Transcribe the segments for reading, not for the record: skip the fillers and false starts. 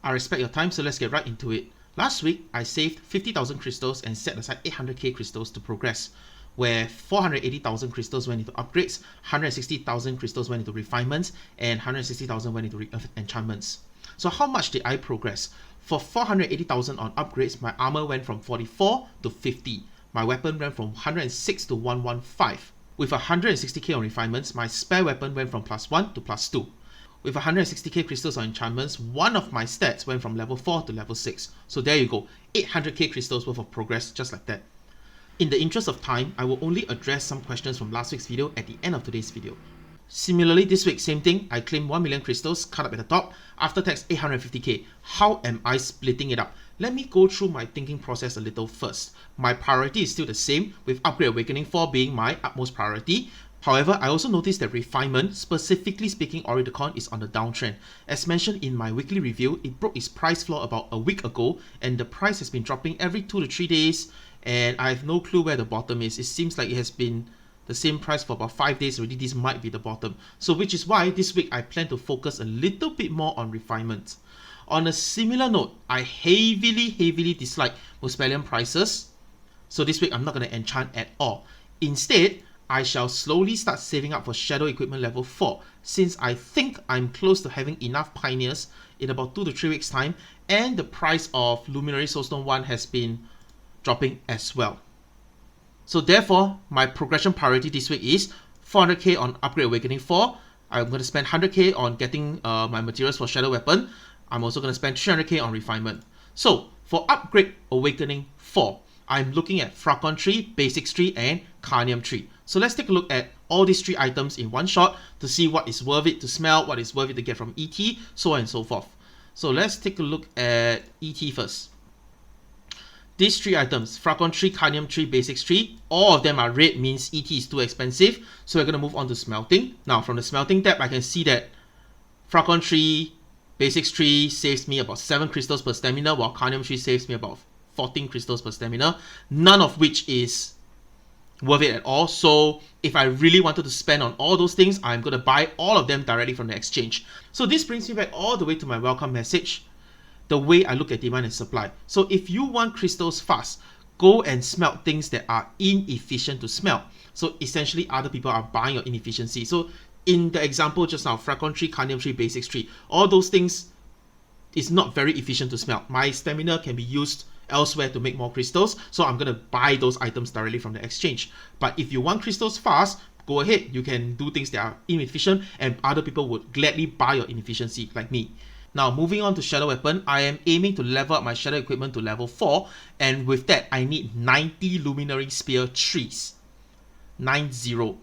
I respect your time, so let's get right into it. Last week, I saved 50,000 crystals and set aside 800k crystals to progress, where 480,000 crystals went into upgrades, 160,000 crystals went into refinements, and 160,000 went into enchantments. So how much did I progress? For 480,000 on upgrades, my armor went from 44 to 50. My weapon went from 106 to 115. With 160k on refinements, my spare weapon went from +1 to +2. With 160k crystals on enchantments, one of my stats went from level 4 to level 6. So there you go, 800k crystals worth of progress just like that. In the interest of time, I will only address some questions from last week's video at the end of today's video. Similarly, this week, same thing, I claimed 1 million crystals, cut up at the top, after tax 850k. How am I splitting it up? Let me go through my thinking process a little first. My priority is still the same, with Upgrade Awakening 4 being my utmost priority. However, I also noticed that Refinement, specifically speaking Oridicon, is on the downtrend. As mentioned in my weekly review, it broke its price floor about a week ago, and the price has been dropping every 2 to 3 days, and I have no clue where the bottom is. It seems like it has been the same price for about 5 days already. This might be the bottom. So which is why this week I plan to focus a little bit more on Refinement. On a similar note, I heavily dislike Muspelheim prices. So this week I'm not going to enchant at all. Instead, I shall slowly start saving up for Shadow Equipment level 4, since I think I'm close to having enough Pioneers in about 2 to 3 weeks time, and the price of Luminary Soulstone 1 has been dropping as well. So therefore, my progression priority this week is 400k on Upgrade Awakening 4. I'm going to spend 100k on getting my materials for Shadow Weapon. I'm also going to spend 300k on Refinement. So for Upgrade Awakening 4, I'm looking at Fracon Tree, Basics Tree, and Carnium Tree. So let's take a look at all these 3 items in one shot to see what is worth it to smell, what is worth it to get from ET, so on and so forth. So let's take a look at ET first. These 3 items, Fracon Tree, Carnium Tree, Basics Tree, all of them are red, means ET is too expensive. So we're going to move on to Smelting. Now from the Smelting tab, I can see that Fracon Tree, Basics Tree saves me about 7 crystals per stamina, while Carnium Tree saves me about 14 crystals per stamina, none of which is worth it at all. So if I really wanted to spend on all those things, I'm going to buy all of them directly from the exchange. So this brings me back all the way to my welcome message, the way I look at demand and supply. So if you want crystals fast, go and smelt things that are inefficient to smelt. So essentially other people are buying your inefficiency. So in the example just now, Fracon Tree, Carnium Tree, Basics Tree, all those things is not very efficient to smelt. My stamina can be used elsewhere to make more crystals, so I'm going to buy those items directly from the exchange. But if you want crystals fast, go ahead, you can do things that are inefficient and other people would gladly buy your inefficiency like me. Now moving on to Shadow Weapon, I am aiming to level up my Shadow Equipment to level 4, and with that I need 90 Luminary Spear trees. 90.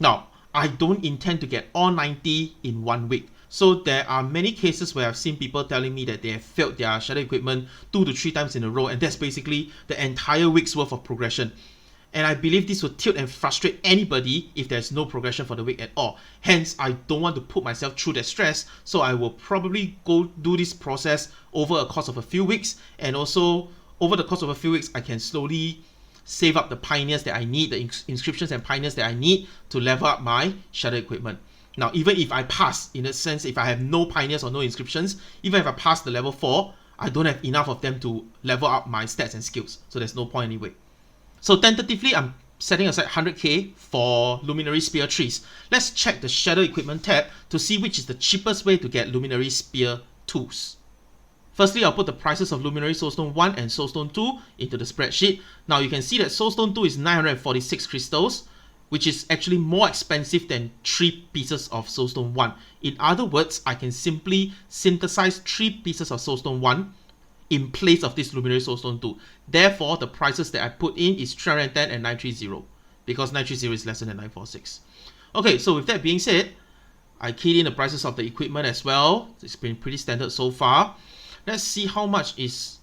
Now I don't intend to get all 90 in 1 week. So there are many cases where I've seen people telling me that they have failed their Shadow Equipment 2 to 3 times in a row, and that's basically the entire week's worth of progression. And I believe this will tilt and frustrate anybody if there's no progression for the week at all. Hence, I don't want to put myself through that stress, so I will probably go do this process over a course of a few weeks, and also over the course of a few weeks I can slowly save up the Pioneers that I need, the inscriptions and Pioneers that I need to level up my Shadow Equipment. Now, even if I pass, in a sense, if I have no Pioneers or no inscriptions, even if I pass the level 4, I don't have enough of them to level up my stats and skills. So there's no point anyway. So tentatively, I'm setting aside 100k for Luminary Spear trees. Let's check the Shadow Equipment tab to see which is the cheapest way to get Luminary Spear tools. Firstly, I'll put the prices of Luminary Soulstone 1 and Soulstone 2 into the spreadsheet. Now you can see that Soulstone 2 is 946 crystals, which is actually more expensive than 3 pieces of Soulstone 1. In other words, I can simply synthesize 3 pieces of Soulstone 1 in place of this Luminary Soulstone 2. Therefore, the prices that I put in is 310 and 930, because 930 is lesser than 946. Okay, so with that being said, I keyed in the prices of the equipment as well. It's been pretty standard so far. Let's see how much is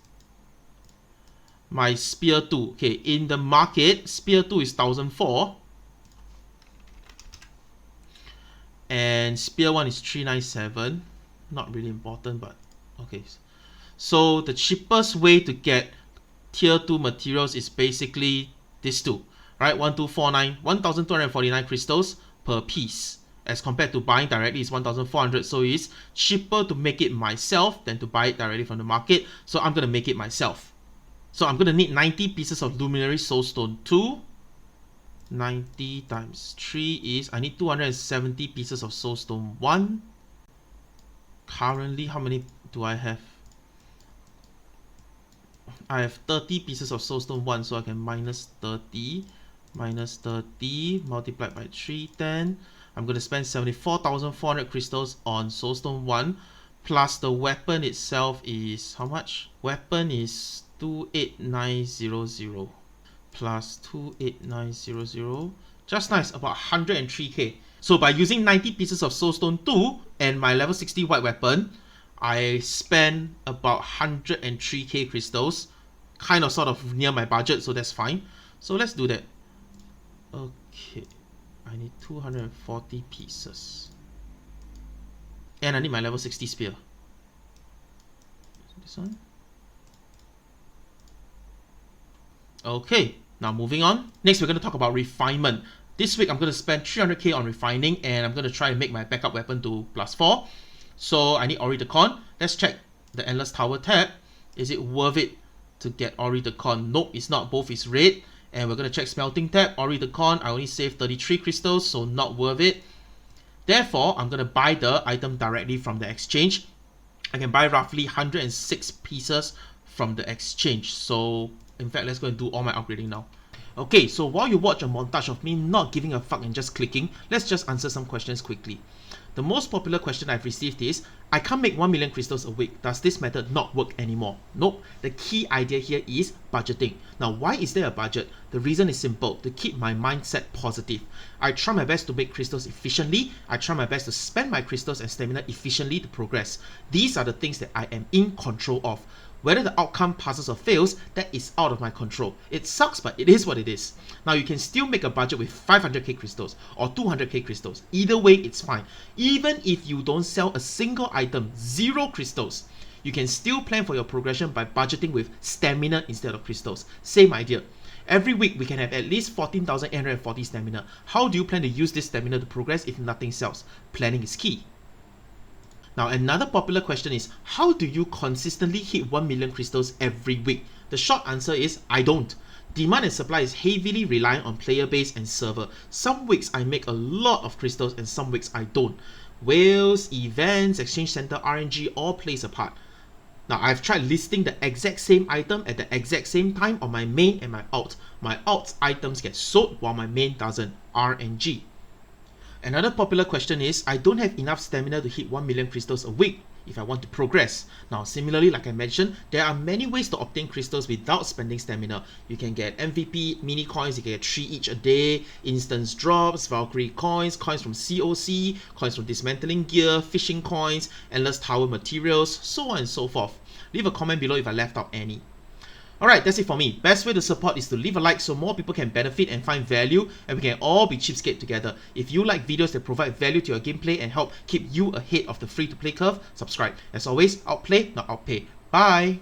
my Spear 2. Okay, in the market, Spear 2 is 1004. And Spear 1 is 397. Not really important, but okay. So the cheapest way to get tier 2 materials is basically this two, right? 1249, 1249 crystals per piece. as compared to buying directly is 1,400. So it's cheaper to make it myself than to buy it directly from the market. So I'm going to make it myself. So I'm going to need 90 pieces of Luminary Soulstone 2. 90 times 3 is, I need 270 pieces of Soulstone 1. Currently, how many do I have? I have 30 pieces of Soulstone 1, so I can minus 30 multiplied by 310. I'm going to spend 74,400 crystals on Soulstone 1, plus the weapon itself is how much? Weapon is 28900 plus 28900, just nice, about 103k. So by using 90 pieces of Soulstone 2 and my level 60 white weapon, I spend about 103k crystals, kind of sort of near my budget, so that's fine. So let's do that. Okay, I need 240 pieces. And I need my level 60 spear. This one. Okay, now moving on. Next, we're going to talk about refinement. This week, I'm going to spend 300k on refining, and I'm going to try and make my backup weapon to +4. So I need Ori the Con. Let's check the Endless Tower tab. Is it worth it to get Ori the Con? Nope, it's not. Both is red. And we're going to check Smelting tab. Ori the Con, I only saved 33 crystals, so not worth it. Therefore, I'm going to buy the item directly from the exchange. I can buy roughly 106 pieces from the exchange. So in fact, let's go and do all my upgrading now. Okay, so while you watch a montage of me not giving a fuck and just clicking, let's just answer some questions quickly. The most popular question I've received is, I can't make 1 million crystals a week. Does this method not work anymore? Nope. The key idea here is budgeting. Now, why is there a budget? The reason is simple, to keep my mindset positive. I try my best to make crystals efficiently. I try my best to spend my crystals and stamina efficiently to progress. These are the things that I am in control of. Whether the outcome passes or fails, that is out of my control. It sucks, but it is what it is. Now, you can still make a budget with 500k crystals or 200k crystals. Either way, it's fine. Even if you don't sell a single item, 0 crystals, you can still plan for your progression by budgeting with stamina instead of crystals. Same idea. Every week, we can have at least 14,840 stamina. How do you plan to use this stamina to progress if nothing sells? Planning is key. Now, another popular question is, how do you consistently hit 1 million crystals every week? The short answer is, I don't. Demand and supply is heavily reliant on player base and server. Some weeks I make a lot of crystals and some weeks I don't. Whales, events, exchange center, RNG all plays a part. Now, I've tried listing the exact same item at the exact same time on my main and my alt. My alt's items get sold while my main doesn't. RNG. Another popular question is, I don't have enough stamina to hit 1 million crystals a week if I want to progress. Now, similarly, like I mentioned, there are many ways to obtain crystals without spending stamina. You can get MVP, mini coins, you can get 3 each a day, instance drops, Valkyrie coins, coins from COC, coins from dismantling gear, fishing coins, endless tower materials, so on and so forth. Leave a comment below if I left out any. Alright, that's it for me. Best way to support is to leave a like so more people can benefit and find value, and we can all be cheapskate together. If you like videos that provide value to your gameplay and help keep you ahead of the free-to-play curve, subscribe. As always, outplay, not outpay. Bye!